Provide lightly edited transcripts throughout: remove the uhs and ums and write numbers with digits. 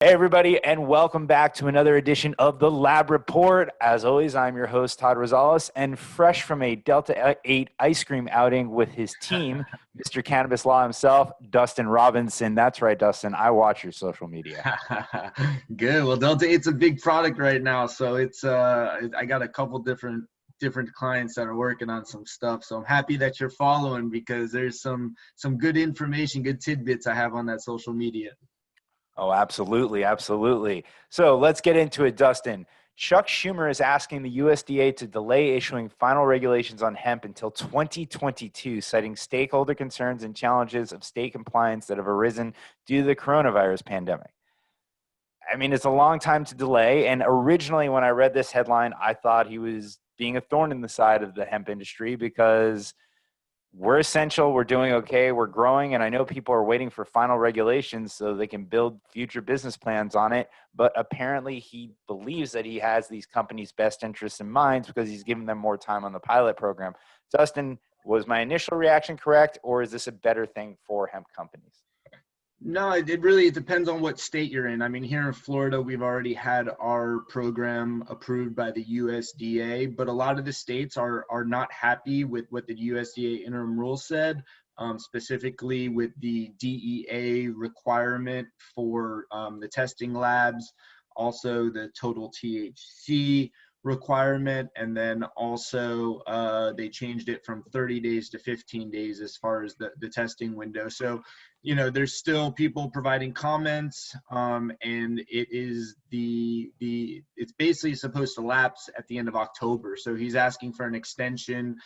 Hey, everybody, and welcome back to another edition of the Lab Report. As always, I'm your host, Todd Rosales, and fresh from a Delta 8 ice cream outing with his team, Mr. Cannabis Law himself, Dustin Robinson. That's right, Dustin. I watch your social media. Good. Well, Delta 8's a big product right now, so it's I got a couple different clients that are working on some stuff. So I'm happy that you're following because there's some good information, good tidbits I have on that social media. Oh, absolutely. Absolutely. So let's get into it, Dustin. Chuck Schumer is asking the USDA to delay issuing final regulations on hemp until 2022, citing stakeholder concerns and challenges of state compliance that have arisen due to the coronavirus pandemic. I mean, it's a long time to delay. And originally, when I read this headline, I thought he was being a thorn in the side of the hemp industry because we're essential, we're doing okay, we're growing, and I know people are waiting for final regulations so they can build future business plans on it. But apparently he believes that he has these companies' best interests in mind because he's giving them more time on the pilot program. Dustin, was my initial reaction correct, or is this a better thing for hemp companies? No, it really depends on what state you're in. I mean, here in Florida, we've already had our program approved by the USDA, but a lot of the states are not happy with what the USDA interim rule said, specifically with the DEA requirement for the testing labs, also the total THC requirement, and then also they changed it from 30 days to 15 days as far as the testing window. So there's still people providing comments, and it's basically supposed to lapse at the end of October. So he's asking for an extension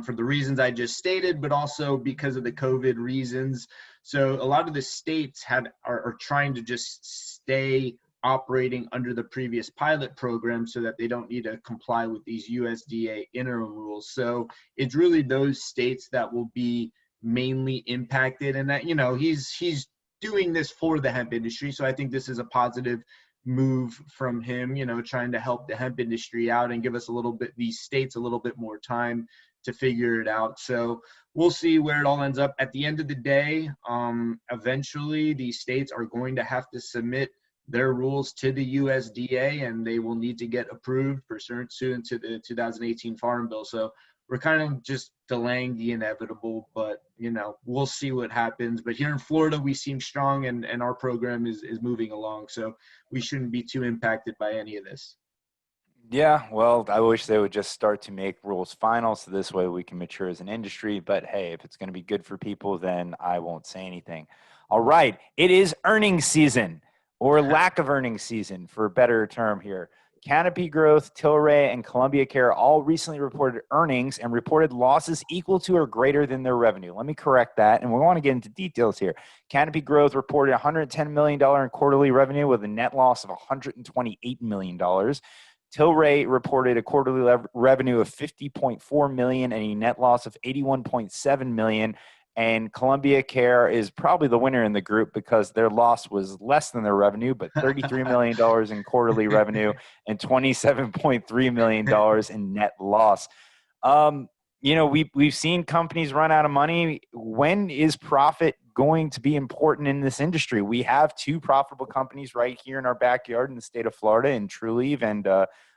for the reasons I just stated, but also because of the COVID reasons. So a lot of the states are trying to just stay operating under the previous pilot program so that they don't need to comply with these USDA interim rules. So it's really those states that will be mainly impacted, and that he's doing this for the hemp industry. So I think this is a positive move from him, trying to help the hemp industry out and give us these states a little bit more time to figure it out. So we'll see where it all ends up. At the end of the day, eventually these states are going to have to submit their rules to the USDA, and they will need to get approved pursuant to the 2018 Farm Bill. So we're kind of just delaying the inevitable, but we'll see what happens. But here in Florida, we seem strong, and our program is moving along, so we shouldn't be too impacted by any of this. Yeah, well, I wish they would just start to make rules final so this way we can mature as an industry. But hey, if it's going to be good for people, then I won't say anything. All right, it is earnings season, or lack of earnings season for a better term here. Canopy Growth, Tilray, and Columbia Care all recently reported earnings and reported losses equal to or greater than their revenue. Let me correct that, and we want to get into details here. Canopy Growth reported $110 million in quarterly revenue with a net loss of $128 million. Tilray reported a quarterly revenue of $50.4 million and a net loss of $81.7 million. And Columbia Care is probably the winner in the group because their loss was less than their revenue, but $33 million in quarterly revenue and $27.3 million in net loss. We've seen companies run out of money. When is profit going to be important in this industry? We have two profitable companies right here in our backyard in the state of Florida, in TruLieve and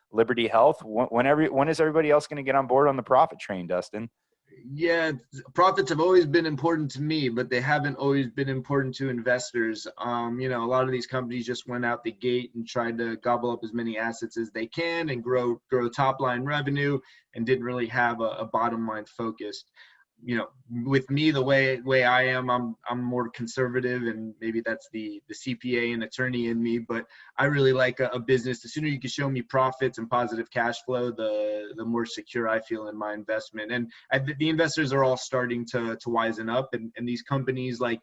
Liberty Health. When is everybody else going to get on board on the profit train, Dustin? Yeah, profits have always been important to me, but they haven't always been important to investors. A lot of these companies just went out the gate and tried to gobble up as many assets as they can and grow top line revenue, and didn't really have a bottom line focus. With me, the way I am, I'm more conservative, and maybe that's the CPA and attorney in me, but I really like a business. The sooner you can show me profits and positive cash flow, the more secure I feel in my investment. And the investors are all starting to wisen up, and these companies like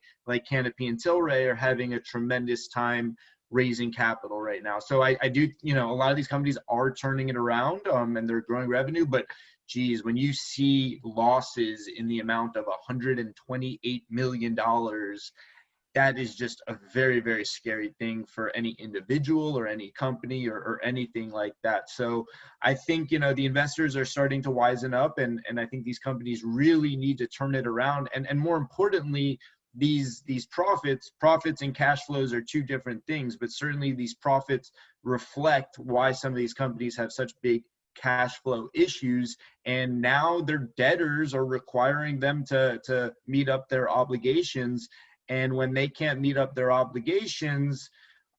Canopy and Tilray are having a tremendous time raising capital right now. So I do, a lot of these companies are turning it around, and they're growing revenue, but geez, when you see losses in the amount of $128 million, that is just a very, very scary thing for any individual or any company or anything like that. So I think, the investors are starting to wisen up, and I think these companies really need to turn it around. And more importantly, these profits and cash flows are two different things, but certainly these profits reflect why some of these companies have such big cash flow issues, and now their debtors are requiring them to meet up their obligations. And when they can't meet up their obligations,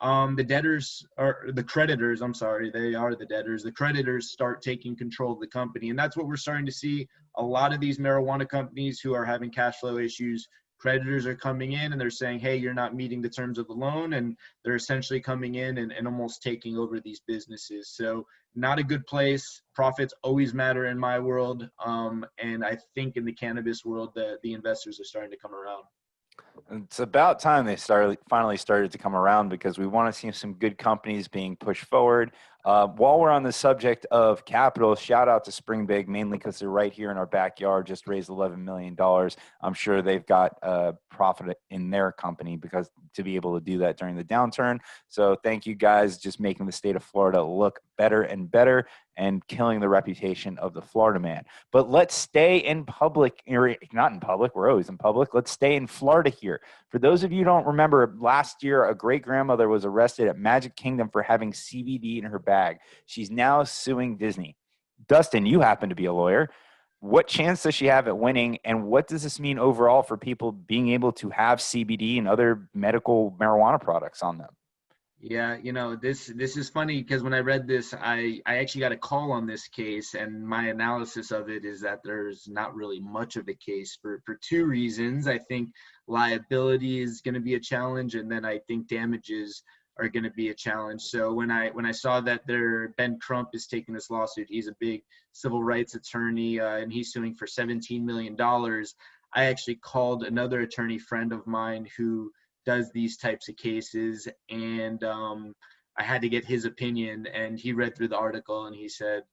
the debtors, or the creditors, I'm sorry, they are the debtors, the creditors start taking control of the company. And that's what we're starting to see. A lot of these marijuana companies who are having cash flow issues, creditors are coming in and they're saying, hey, you're not meeting the terms of the loan. And they're essentially coming in and almost taking over these businesses. So not a good place. Profits always matter in my world. And I think in the cannabis world, the investors are starting to come around. It's about time they finally started to come around, because we want to see some good companies being pushed forward. While we're on the subject of capital, shout out to Spring Big, mainly because they're right here in our backyard, just raised $11 million. I'm sure they've got profit in their company because to be able to do that during the downturn. So thank you guys, just making the state of Florida look better and better and killing the reputation of the Florida man. But let's stay in public, or not in public, we're always in public. Let's stay in Florida here. For those of you who don't remember, last year, a great-grandmother was arrested at Magic Kingdom for having CBD in her bag. She's now suing Disney. Dustin, you happen to be a lawyer. What chance does she have at winning, and what does this mean overall for people being able to have CBD and other medical marijuana products on them? Yeah, this is funny because when I read this, I actually got a call on this case, and my analysis of it is that there's not really much of a case for two reasons. I think liability is going to be a challenge, and then I think damages are going to be a challenge. So when I saw that Ben Crump is taking this lawsuit, he's a big civil rights attorney, and he's suing for $17 million. I actually called another attorney friend of mine who does these types of cases, and I had to get his opinion, and he read through the article and he said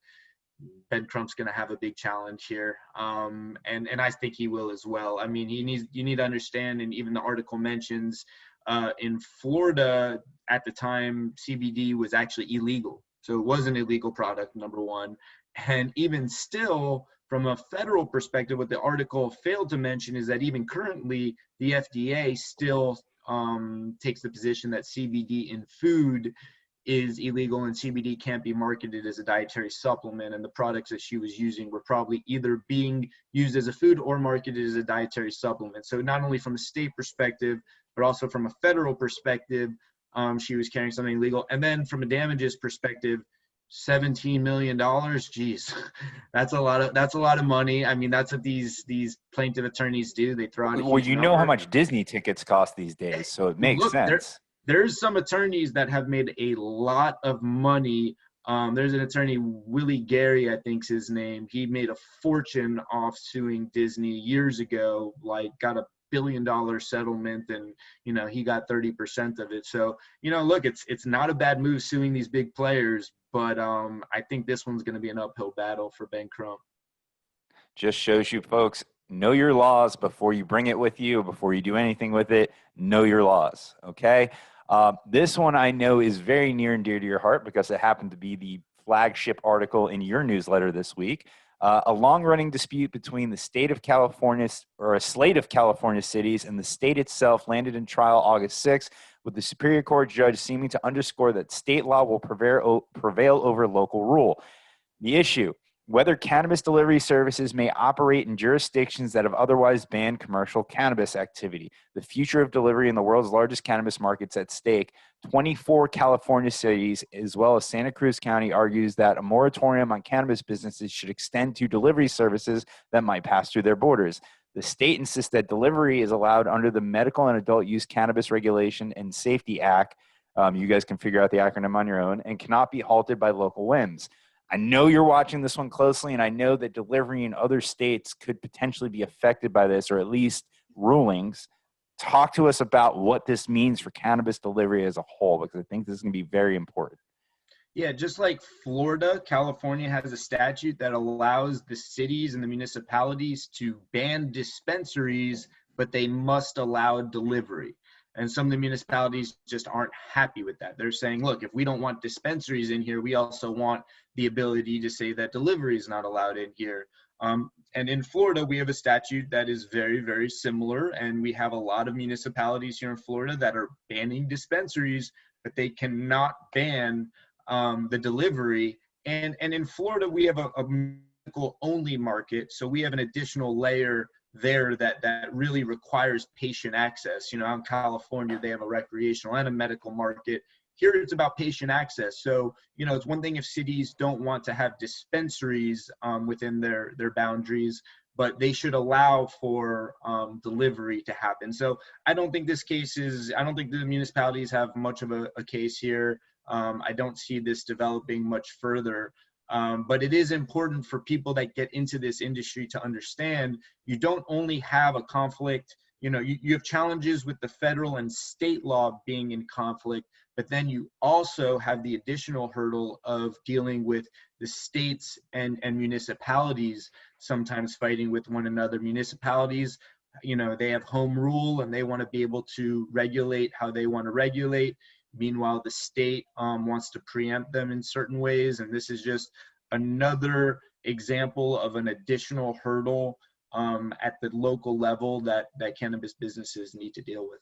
Ben Crump's going to have a big challenge here, and I think he will as well. I mean, you need to understand, and even the article mentions in Florida at the time CBD was actually illegal, so it was an illegal product, number one. And even still, from a federal perspective, what the article failed to mention is that even currently the FDA still takes the position that CBD in food is illegal, and CBD can't be marketed as a dietary supplement. And the products that she was using were probably either being used as a food or marketed as a dietary supplement. So not only from a state perspective, but also from a federal perspective, she was carrying something illegal. And then from a damages perspective, $17 million. Geez, that's a lot of money. I mean, that's what these plaintiff attorneys do. They throw out a Well, huge you know number. how much Disney tickets cost these days, so it makes Look, sense. there's some attorneys that have made a lot of money. There's an attorney, Willie Gary, I think's his name. He made a fortune off suing Disney years ago, like got a $1 billion settlement, and he got 30% of it. So look, it's not a bad move suing these big players, but I think this one's going to be an uphill battle for Ben Crump. Just shows you, folks, know your laws before you bring it with you, before you do anything with it. Know your laws, okay? This one I know is very near and dear to your heart because it happened to be the flagship article in your newsletter this week. A long-running dispute between the state of California, or a slate of California cities, and the state itself landed in trial August 6th, with the Superior Court judge seeming to underscore that state law will prevail over local rule. The issue: whether cannabis delivery services may operate in jurisdictions that have otherwise banned commercial cannabis activity. The future of delivery in the world's largest cannabis markets at stake. 24 California cities, as well as Santa Cruz County, argues that a moratorium on cannabis businesses should extend to delivery services that might pass through their borders. The state insists that delivery is allowed under the Medical and Adult Use Cannabis Regulation and Safety Act. You guys can figure out the acronym on your own, and cannot be halted by local whims. I know you're watching this one closely, and I know that delivery in other states could potentially be affected by this, or at least rulings. Talk to us about what this means for cannabis delivery as a whole, because I think this is going to be very important. Yeah, just like Florida, California has a statute that allows the cities and the municipalities to ban dispensaries, but they must allow delivery. And some of the municipalities just aren't happy with that. They're saying, look, if we don't want dispensaries in here, we also want the ability to say that delivery is not allowed in here. And in Florida, we have a statute that is very, very similar. And we have a lot of municipalities here in Florida that are banning dispensaries, but they cannot ban the delivery. And in Florida, we have a medical only market. So we have an additional layer there that really requires patient access. Out in California, they have a recreational and a medical market. Here it's about patient access. So, it's one thing if cities don't want to have dispensaries within their boundaries, but they should allow for delivery to happen. So I don't think the municipalities have much of a case here. I don't see this developing much further. But it is important for people that get into this industry to understand you don't only have a conflict, you have challenges with the federal and state law being in conflict, but then you also have the additional hurdle of dealing with the states and municipalities sometimes fighting with one another. Municipalities, they have home rule and they want to be able to regulate how they want to regulate. Meanwhile, the state wants to preempt them in certain ways. And this is just another example of an additional hurdle at the local level that cannabis businesses need to deal with.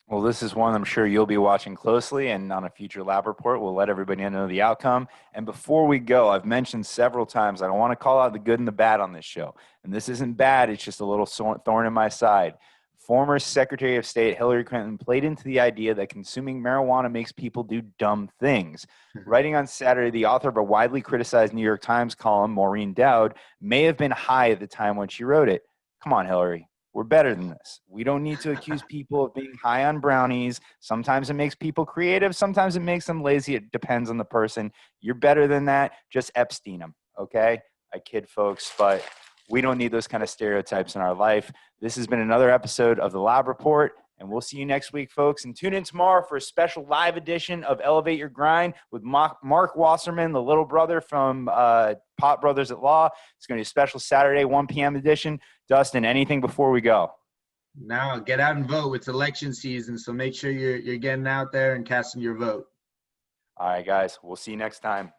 Well, this is one I'm sure you'll be watching closely, and on a future lab report, we'll let everybody know the outcome. And before we go, I've mentioned several times, I don't want to call out the good and the bad on this show. And this isn't bad, it's just a little thorn in my side. Former Secretary of State Hillary Clinton played into the idea that consuming marijuana makes people do dumb things. Writing on Saturday, the author of a widely criticized New York Times column, Maureen Dowd, may have been high at the time when she wrote it. Come on, Hillary. We're better than this. We don't need to accuse people of being high on brownies. Sometimes it makes people creative. Sometimes it makes them lazy. It depends on the person. You're better than that. Just Epstein them, okay? I kid, folks, but we don't need those kind of stereotypes in our life. This has been another episode of The Lab Report, and we'll see you next week, folks. And tune in tomorrow for a special live edition of Elevate Your Grind with Mark Wasserman, the little brother from Pot Brothers at Law. It's going to be a special Saturday, 1 p.m. edition. Dustin, anything before we go? Now, get out and vote. It's election season, so make sure you're getting out there and casting your vote. All right, guys. We'll see you next time.